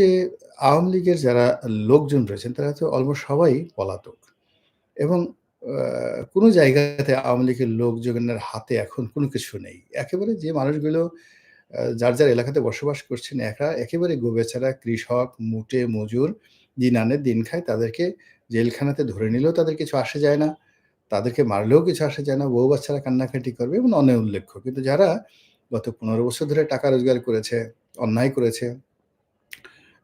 যে আওয়ামী লীগের যারা লোকজন রয়েছেন তারা তো অলমোস্ট সবাই পলাতক এবং আ কোনো জায়গাতে আওয়ামী লীগের লোকজনের হাতে এখন কোনো কিছু নেই। একেবারে যে মানুষগুলো যার এলাকাতে বসবাস করছেন একেবারে গোবেচারা কৃষক, মুটে মজুর, দিন আনে দিন খায় তাদেরকে জেলখানাতে ধরে নিলেও তাদের কিছু আসে যায় না। তাদেরকে মারলেও কিছু আসে যায় না। বউ বাচ্চারা কান্নাকাটি করবে এবং উল্লেখ্য। কিন্তু যারা গত ১৫ বছর ধরে টাকা রোজগার করেছে, অন্যায় করেছে,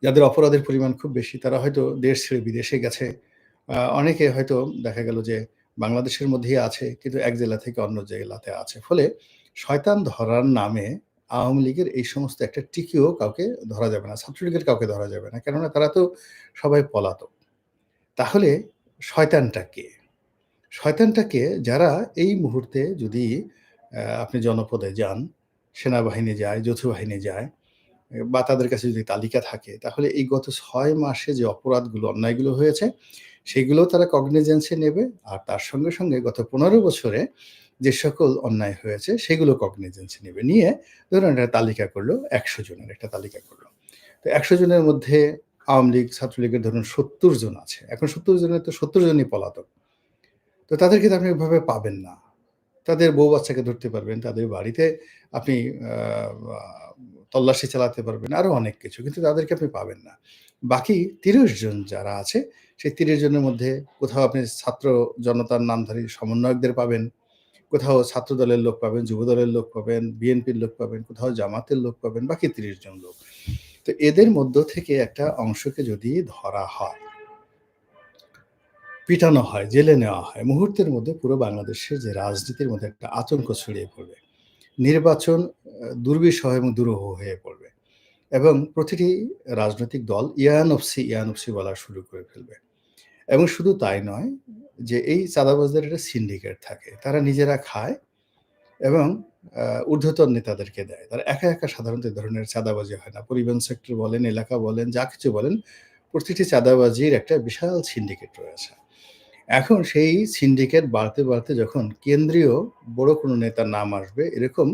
যাদের অপরাধের পরিমাণ খুব বেশি তারা হয়তো দেশ ছেড়ে বিদেশে গেছে। অনেকে হয়তো দেখা গেল যে বাংলাদেশের মধ্যেই আছে কিন্তু এক জেলা থেকে অন্য জেলাতে আছে। ফলে শয়তান ধরার নামে আওয়ামী লীগের এই সমস্ত একটা টিকিও কাউকে ধরা যাবে না। ছাত্রলীগের কাউকে ধরা যাবে না। কেননা তারা তো সবাই পলাতক। তাহলে শয়তানটা কে? শয়তানটাকে যারা এই মুহূর্তে যদি আপনি জনপদে যান, সেনাবাহিনী যায়, যৌথ বাহিনী যায় বা তাদের কাছে যদি তালিকা থাকে তাহলে এই গত ৬ মাসে যে অপরাধগুলো, অন্যায়গুলো হয়েছে সেগুলোও তারা কগনিজেন্স এ নেবে। আর তার সঙ্গে গত ১৫ বছরে যে সকল অন্যায় হয়েছে সেগুলো কগনিজেন্স এ নেবে। নিয়ে ধরুন একটা তালিকা করল, ১০০ জনের একটা তালিকা করল। তো ১০০ জনের মধ্যে আওয়ামী লীগ, ছাত্রলীগের ধরুন ৭০ জন আছে। এখন ৭০ জনের তো ৭০ জনই পলাতক। তো তাদেরকে তো আপনি ওইভাবে পাবেন না। তাদের বউ বাচ্চাকে ধরতে পারবেন, তাদের বাড়িতে আপনি আ আ তল্লাশি চালাতে পারবেন, আরো অনেক কিছু। কিন্তু তাদেরকে আপনি পাবেন না। বাকি ৩০ জন যারা আছে, সেই ৩০ জনের মধ্যে কোথাও আপনি ছাত্র জনতার নামধারী সমন্বয়কদের পাবেন, কোথাও ছাত্রদলের লোক পাবেন, যুবদলের লোক পাবেন, বিএনপির লোক পাবেন, কোথাও জামাতের লোক পাবেন, বাকি ৩০ জন লোক। তো এদের মধ্য থেকে একটা অংশকে যদি ধরা হয়, পিটানো হয়, জেলে নেওয়া হয়, মুহূর্তের মধ্যে পুরো বাংলাদেশের যে রাজনীতির মধ্যে একটা আতঙ্ক ছড়িয়ে পড়বে। নির্বাচন দুর্বিষহ এবং দুরূহ হয়ে পড়বে এবং প্রতিটি রাজনৈতিক দল ইয়ানফসি বলা শুরু করে ফেলবে। এবং শুধু তাই নয় যে এই চাঁদাবাজদের একটা সিন্ডিকেট থাকে। তারা নিজেরা খায় এবং ঊর্ধ্বতন নেতাদেরকে দেয়। তারা একা সাধারণত এ ধরনের চাঁদাবাজি হয় না। পরিবহন সেক্টর বলেন, এলাকা বলেন, যা কিছু বলেন, প্রতিটি চাঁদাবাজির একটা বিশাল সিন্ডিকেট রয়েছে। এখন সেই সিন্ডিকেট বাড়তে যখন কেন্দ্রীয় বড় কোনো নেতার নাম আসবে, এরকম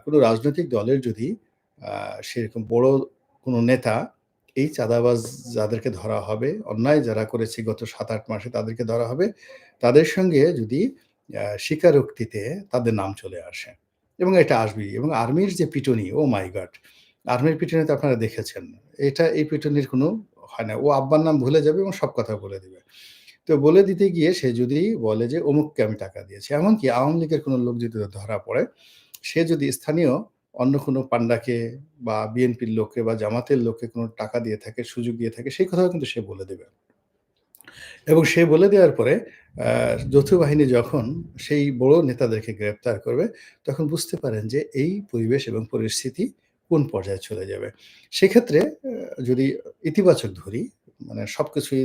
কোনো রাজনৈতিক দলের যদি আ সেরকম বড় কোনো নেতা এই চাঁদাবাজ যাদেরকে ধরা হবে, অন্যায় যারা করেছে গত ৭-৮ মাসে তাদেরকে ধরা হবে, তাদের সঙ্গে যদি স্বীকারোক্তিতে তাদের নাম চলে আসে এবং এটা আসবেই এবং আর্মির যে পিটুনি, ওহ মাই গড! আর্মির পিটুনি তো আপনারা দেখেছেন। এই পিটুনির কোনো হয় না। ও আব্বার নাম ভুলে যাবে এবং সব কথা বলে দিবে। তো বলে দিতে গিয়ে সে যদি বলে যে অমুককে আমি টাকা দিয়েছি। এমনকি আওয়ামী লীগের কোনো লোক যদি ধরা পড়ে, সে যদি স্থানীয় অন্য কোনো পান্ডাকে বা বিএনপির লোককে বা জামাতের লোককে কোনো টাকা দিয়ে থাকে, সুযোগ দিয়ে থাকে, সেই কথাও কিন্তু সে বলে দেবে। এবং সে বলে দেওয়ার পরে আ যৌথ বাহিনী যখন সেই বড় নেতাদেরকে গ্রেপ্তার করবে, তখন বুঝতে পারেন যে এই পরিবেশ এবং পরিস্থিতি কোন পর্যায়ে চলে যাবে। সেক্ষেত্রে যদি ইতিবাচক ধরি, মানে সবকিছুই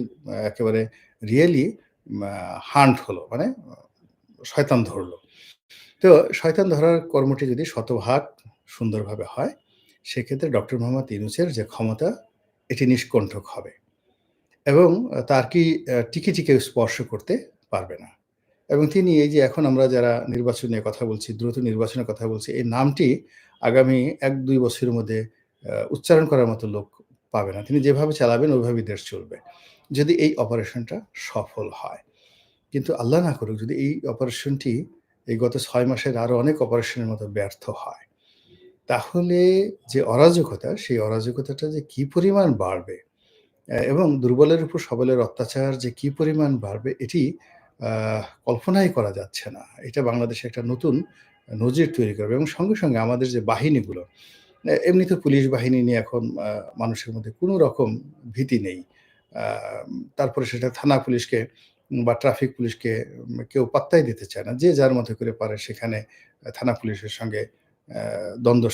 একেবারে রিয়েলি মা হান্ট হলো। মানে শয়তান ধরল। তো শয়তান ধরার কর্মটি যদি শতভাগ সুন্দরভাবে হয়, সেক্ষেত্রে ডক্টর মোহাম্মদ ইউনূসের যে ক্ষমতা, এটি নিষ্কণ্টক হবে। এবং তার টিকিটি কেউ স্পর্শ করতে পারবে না। এবং তিনি এই যে এখন আমরা যারা নির্বাচন নিয়ে কথা বলছি, দ্রুত নির্বাচনের কথা বলছি, এই নামটি আগামী ১-২ বছরের মধ্যে উচ্চারণ করার মতো লোক পাবে না। তিনি যেভাবে চালাবেন ওইভাবেই দেশ চলবে। যদি এই অপারেশনটা সফল হয়। কিন্তু আল্লাহ না করুক যদি এই অপারেশনটি এই গত ৬ মাসের আরো অনেক অপারেশনের মতো ব্যর্থ হয়, তাহলে যে অরাজকতা, সেই অরাজকতাটা যে কি পরিমাণ বাড়বে এবং দুর্বলের উপর সবলের অত্যাচার যে কি পরিমাণ বাড়বে এটি কল্পনাই করা যাচ্ছে না। এটা বাংলাদেশে একটা নতুন নজির তৈরি করবে এবং সঙ্গে আমাদের যে বাহিনীগুলো, এমনিতে পুলিশ বাহিনী নিয়ে এখন মানুষের মধ্যে কোনো রকম ভীতি নেই। আ তারপরে সেটা থানা পুলিশকে বা ট্রাফিক পুলিশকে কেউ পাত্তাই দিতে চায় না। যে যার মতো করে পারে সেখানে থানা পুলিশের সঙ্গে দ্বন্দ্ব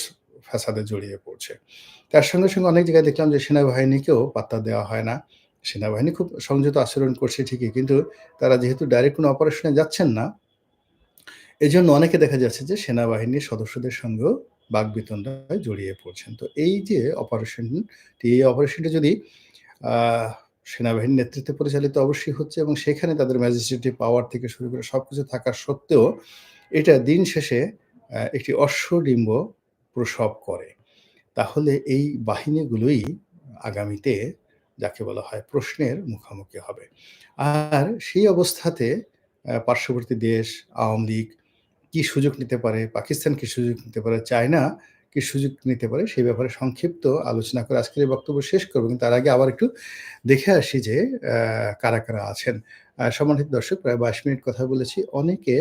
ফ্যাসাদে জড়িয়ে পড়ছে। তার সঙ্গে অনেক জায়গায় দেখলাম যে সেনাবাহিনীকেও পাত্তা দেওয়া হয় না। সেনাবাহিনী খুব সংযত আচরণ করছে ঠিকই। কিন্তু তারা যেহেতু ডাইরেক্ট কোনো অপারেশন এ যাচ্ছেন না, এজন্য অনেকে দেখা যাচ্ছে যে সেনাবাহিনীর সদস্যদের সঙ্গেও বাকবিতণ্ডায় জড়িয়ে পড়ছেন। তো এই যে এই অপারেশনটি যদি আ সেনাবাহিনীর নেতৃত্বে পরিচালিত অবশ্যই হচ্ছে এবং সেখানে তাদের ম্যাজিস্ট্রেটিভ পাওয়ার থেকে শুরু করে সবকিছু থাকা সত্ত্বেও এটা দিন শেষে একটি অশ্বডিম্ব প্রসব করে। তাহলে এই বাহিনীগুলোই আগামীতে যাকে বলা হয় প্রশ্নের মুখোমুখি হবে। আর সেই অবস্থাতে পার্শ্ববর্তী দেশ, আওয়ামী লীগ কি সুযোগ নিতে পারে, পাকিস্তান কি সুযোগ নিতে পারে, চায়না কি সুযোগ নিতে পারে, সেই ব্যাপারে সংক্ষিপ্ত আলোচনা করে আজকের এই বক্তব্য শেষ করব। কিন্তু তার আগে আবার একটু দেখে আসি যে কারা আছেন। সম্মানিত দর্শক, প্রায় ২২ মিনিট কথা বলেছি। অনেকে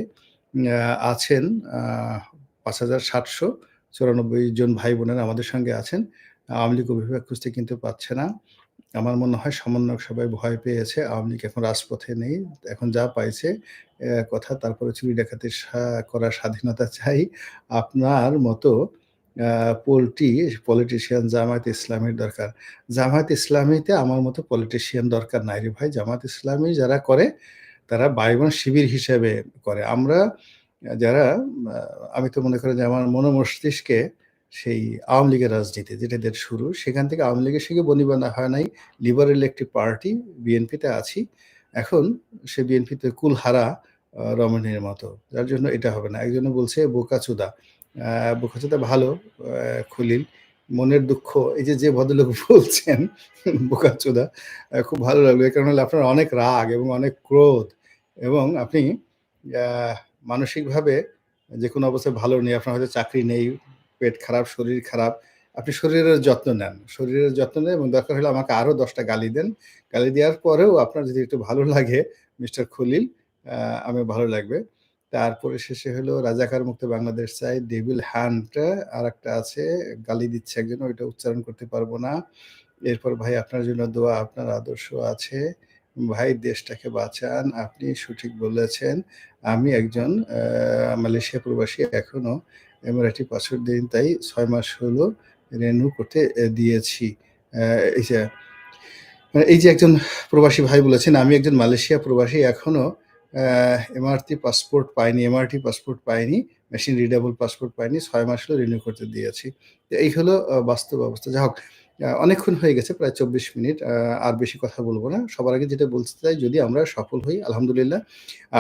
আছেন, আ ৫,৭৯৪ জন ভাই-বোনেরা আমাদের সঙ্গে আছেন। আওয়ামী লীগ অভিভাবক খুঁজতে কিন্তু পাচ্ছে না। আমার মনে হয় সমন্বয়ক সবাই ভয় পেয়েছে। আওয়ামী লীগ এখন রাজপথে নেই। এখন যা পাইছে কথা, তারপরে চুরি ডাকাতি করার স্বাধীনতা চাই। আপনার মতো আ পলিটিশিয়ান জামায়াতে ইসলামীর দরকার। জামায়াতে ইসলামীতে আমার মতো পলিটিশিয়ান দরকার নাই রে ভাই। জামায়াতে ইসলামী যারা করে তারা বাইবন শিবির হিসেবে করে। আমরা যারা আ আমি তো মনে করি যে আমার মস্তিষ্কে সেই আওয়ামী লীগের রাজনীতি যেটা দিয়ে শুরু, সেখান থেকে আওয়ামী লীগের সঙ্গে বনিবনা হয় নাই। লিবারেল একটি পার্টি বিএনপিতে আছি। এখন সে বিএনপিতে কুলহারা রমণীর মতো। যার জন্য এটা হবে না। একজনে বলছে বোকাচোদা। বোকাচোদা ভালো খলিল। মনের দুঃখ এই যে ভদ্রলোক বলছেন বোকাচোদা খুব ভালো লাগলো। এর কারণ হলো আপনার অনেক রাগ এবং অনেক ক্রোধ এবং আপনি আ মানসিকভাবে যেকোনো অবস্থায় ভালো নেই। আপনার হয়তো চাকরি নেই, পেট খারাপ, শরীর খারাপ। আপনি শরীরের যত্ন নেন। শরীরের যত্ন নেন এবং দরকার হলে আমাকে আরো ১০ টা গালি দেন। গালি দেওয়ার পরেও আপনার যদি একটু ভালো লাগে মিস্টার খলিল, আ আমার ভালো লাগবে। তারপরে শেষে হলো রাজাকার মুক্ত বাংলাদেশ চাই, ডেভিল হান্ট আরেকটা আছে, গালি দিচ্ছে একজন, ওইটা উচ্চারণ করতে পারব না। এরপর ভাই আপনার জন্য দোয়া, আপনার আদর্শ আছে। ভাই দেশটাকে বাঁচান, আপনি সঠিক বলেছেন। আমি একজন মালয়েশিয়া প্রবাসী এখনো এমিরেটি পাসপোর্ট দিন তাই ৬ মাস হলো রিনিউ করতে দিয়েছি। এই যে এই যে একজন প্রবাসী ভাই বলেছেন, আমি একজন মালয়েশিয়া প্রবাসী এখনো এমআরটি পাসপোর্ট পাইনি, মেশিন রিডেবল পাসপোর্ট পাইনি। ৬ মাস হলো রিনিউ করতে দিয়েছি। তো এই হলো বাস্তব অবস্থা। যা হোক, অনেকক্ষণ হয়ে গেছে, প্রায় ২৪ মিনিট। আর বেশি কথা বলব না। সবার আগে যেটা বলতে চাই, যদি আমরা সফল হই আলহামদুলিল্লাহ।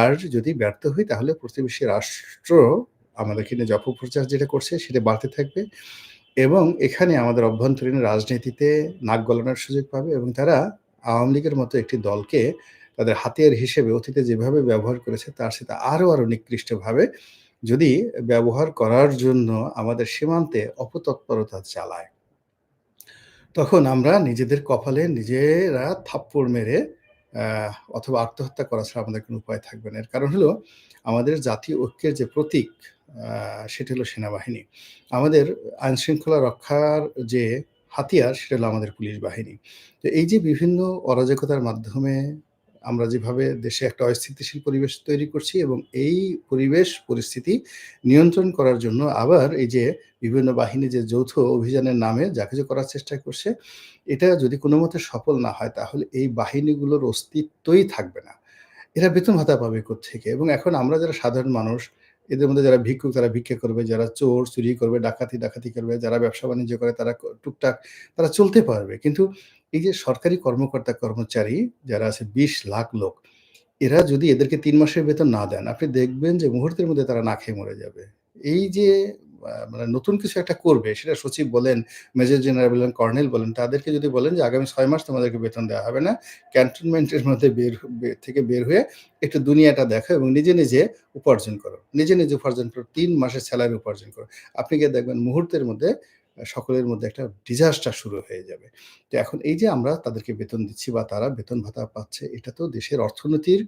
আর যদি ব্যর্থ হই তাহলে প্রতিবেশী রাষ্ট্র আমাদেরকে নিয়ে যে অপপ্রচার যেটা করছে সেটা বাড়তে থাকবে এবং এখানে আমাদের অভ্যন্তরীণ রাজনীতিতে নাক গলানোর সুযোগ পাবে এবং তারা আওয়ামী লীগের মতো একটি দলকে তাদের হাতিয়ার হিসেবে অতীতে যেভাবে ব্যবহার করেছে তার সাথে আরো নিকৃষ্টভাবে যদি ব্যবহার করার জন্য আমাদের সীমান্তে অপতৎপরতা চালায়, তখন আমরা নিজেদের কপালে নিজেরা থাপ্পড় মেরে আ অথবা আত্মহত্যা করা ছাড়া আমাদের কোনো উপায় থাকবে না। এর কারণ হলো আমাদের জাতীয় ঐক্যের যে প্রতীক, আ সেটি হলো সেনাবাহিনী। আমাদের আইনশৃঙ্খলা রক্ষার যে হাতিয়ার সেটা হলো আমাদের পুলিশ বাহিনী। তো এই যে বিভিন্ন অরাজকতার মাধ্যমে আমরা যেভাবে দেশে একটা অস্থিতিশীল পরিবেশ তৈরি করছি এবং এই পরিস্থিতি নিয়ন্ত্রণ করার জন্য আবার এই যে বিভিন্ন বাহিনী যে যৌথ অভিযানের নামে যা কিছু করার চেষ্টা করছে, এটা যদি কোনোমতে সফল না হয় তাহলে এই বাহিনীগুলোর অস্তিত্বই থাকবে না। এরা বেতন ভাতা পাবে কোত্থেকে? এবং এখন আমরা যারা সাধারণ মানুষ, এদের মধ্যে যারা ভিক্ষুক তারা ভিক্ষা করবে, যারা চোর চুরি করবে, ডাকাতি করবে, যারা ব্যবসা-বাণিজ্য করে তারা টুকটাক তারা চলতে পারবে। কিন্তু এই যে সরকারি কর্মকর্তা-কর্মচারী যারা আছে ২০ লাখ লোক, এরা যদি এদেরকে ৩ মাসের বেতন না দেন, আপনি দেখবেন যে মুহূর্তের মধ্যে তারা না খেয়ে মরে যাবে। এই যে মানে নতুন কিছু একটা করবে, সেটা সচিব বলেন, মেজর জেনারেল বলেন, কর্নেল বলেন, তাদেরকে যদি বলেন যে আগামী ৬ মাস তোমাদেরকে বেতন দেওয়া হবে না। ক্যান্টনমেন্টের মধ্যে বের হয়ে একটু দুনিয়াটা দেখো এবং নিজে উপার্জন করো। নিজে উপার্জন করো। ৩ মাসের সেলারি উপার্জন করো। আপনি গিয়ে দেখবেন মুহূর্তের মধ্যে সকলের মধ্যে একটা ডিজাস্টার শুরু হয়ে যাবে। তো এখন এই যে আমরা তাদেরকে বেতন দিচ্ছি বা তারা বেতন ভাতা পাচ্ছে, এটা তো দেশের অর্থনীতির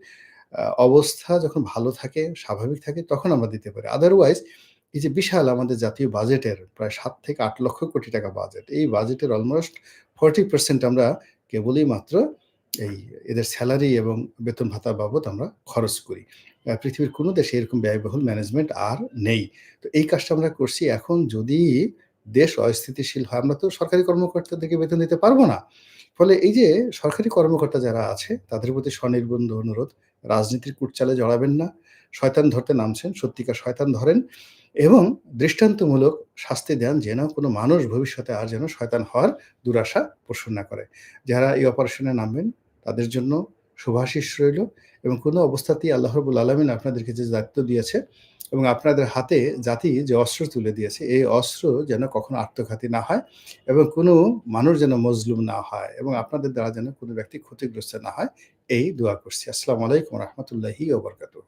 অবস্থা যখন ভালো থাকে, স্বাভাবিক থাকে তখন আমরা দিতে পারি। আদারওয়াইজ এই যে বিশাল আমাদের জাতীয় বাজেটের প্রায় ৭ থেকে ৮ লক্ষ কোটি টাকা বাজেট। এই বাজেটের অলমোস্ট 40% আমরা কেবলই মাত্র এই এদের সেলারি এবং বেতন ভাতা বাবদ আমরা খরচ করি। পৃথিবীর কোনো দেশে এরকম ব্যয়বহুল ম্যানেজমেন্ট আর নেই। তো এই কাজটা আমরা করছি। এখন যদি দেশ অস্থিতিশীল হয়, আমরা তো সরকারি কর্মকর্তাদেরকে বেতন দিতে পারব না। ফলে এই যে সরকারি কর্মকর্তা যারা আছে তাদের প্রতি স্বনির্বন্ধ অনুরোধ, রাজনীতির কূটচালে জড়াবেন না। শয়তান ধরতে নামছেন, সত্যিকার শয়তান ধরেন এবং দৃষ্টান্তমূলক শাস্তি দেন যেন কোনো মানুষ ভবিষ্যতে আর যেন শয়তান হওয়ার দুরাশা পোষণ না করে। যারা এই অপারেশনে নামবেন তাদের জন্য শুভাশিস রইল এবং কোনো অবস্থাতেই আল্লাহ রাব্বুল আলামিন আপনাদেরকে যে দায়িত্ব দিয়েছে, এবং আপনাদের হাতে জাতি যে অস্ত্র তুলে দিয়েছে, এই অস্ত্র যেন কখনো আত্মঘাতী না হয় এবং কোনো মানুষ যেন মজলুম না হয় এবং আপনাদের দ্বারা যেন কোনো ব্যক্তি ক্ষতিগ্রস্ত না হয়, এই দোয়া করছি। আসসালামু আলাইকুম ওয়া রাহমাতুল্লাহি ওয়া বারাকাতুহু।